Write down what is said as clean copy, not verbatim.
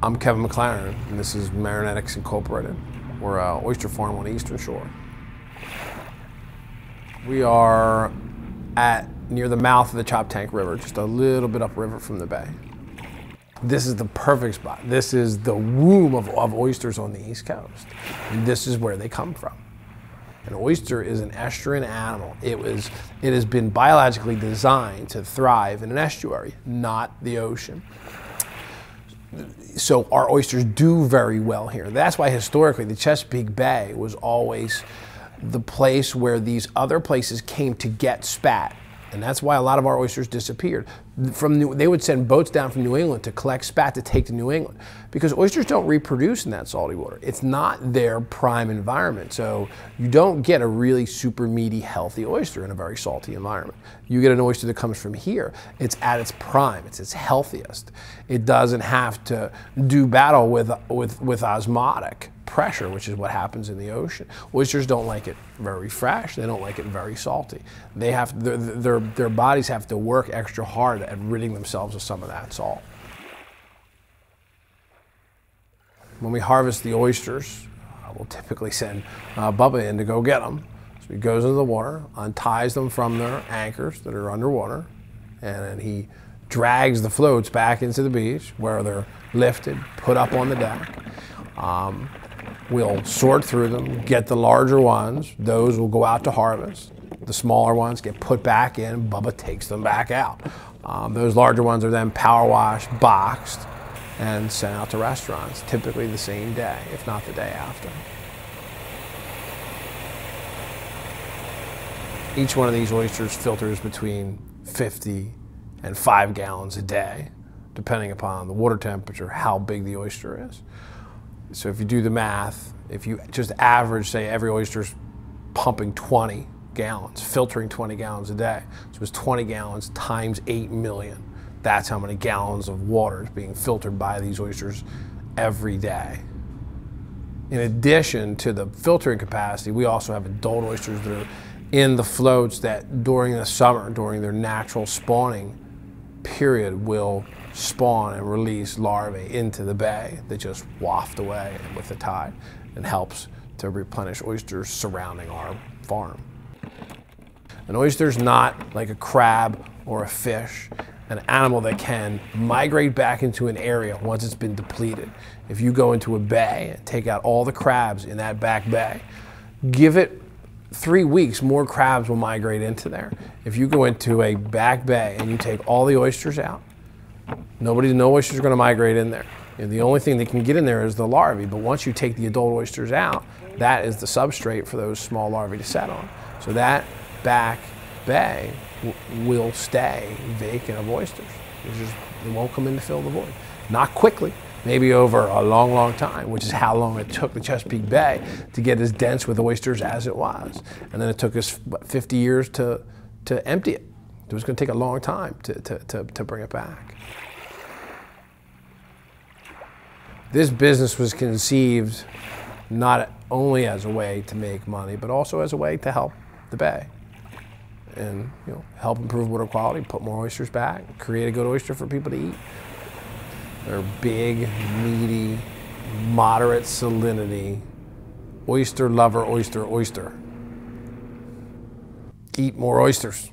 I'm Kevin McClarren, and this is Marinetics Incorporated. We're an oyster farm on the Eastern Shore. We are near the mouth of the Choptank River, just a little bit upriver from the bay. This is the perfect spot. This is the womb of oysters on the East Coast. And this is where they come from. An oyster is an estuarine animal. It has been biologically designed to thrive in an estuary, not the ocean. So our oysters do very well here. That's why historically the Chesapeake Bay was always the place where these other places came to get spat. And that's why a lot of our oysters disappeared. They would send boats down from New England to collect spat to take to New England, because oysters don't reproduce in that salty water. It's not their prime environment. So you don't get a really super meaty, healthy oyster in a very salty environment. You get an oyster that comes from here, it's at its prime, it's its healthiest. It doesn't have to do battle with osmotic pressure, which is what happens in the ocean. Oysters don't like it very fresh. They don't like it very salty. They have their bodies have to work extra hard at ridding themselves of some of that salt. When we harvest the oysters, we'll typically send Bubba in to go get them. So he goes into the water, unties them from their anchors that are underwater, and then he drags the floats back into the beach where they're lifted, put up on the deck. We'll sort through them, get the larger ones. Those will go out to harvest. The smaller ones get put back in. Bubba takes them back out. Those larger ones are then power washed, boxed, and sent out to restaurants, typically the same day, if not the day after. Each one of these oysters filters between 50 and 5 gallons a day, depending upon the water temperature, how big the oyster is. So if you do the math, if you just average, say every oyster's pumping 20 gallons, filtering 20 gallons a day, so it's 20 gallons times 8 million. That's how many gallons of water is being filtered by these oysters every day. In addition to the filtering capacity, we also have adult oysters that are in the floats that during the summer, during their natural spawning period, will spawn and release larvae into the bay that just waft away with the tide and helps to replenish oysters surrounding our farm. An oyster is not like a crab or a fish, an animal that can migrate back into an area once it's been depleted. If you go into a bay and take out all the crabs in that back bay, give it 3 weeks, more crabs will migrate into there. If you go into a back bay and you take all the oysters out, no oysters are going to migrate in there. And the only thing that can get in there is the larvae, but once you take the adult oysters out, that is the substrate for those small larvae to set on. So that back bay will stay vacant of oysters. It won't come in to fill the void. Not quickly, maybe over a long, long time, which is how long it took the Chesapeake Bay to get as dense with oysters as it was. And then it took us, what, 50 years to empty it. It was going to take a long time to bring it back. This business was conceived not only as a way to make money, but also as a way to help the bay and help improve water quality, put more oysters back, create a good oyster for people to eat. They're big, meaty, moderate salinity, oyster lover, oyster. Eat more oysters.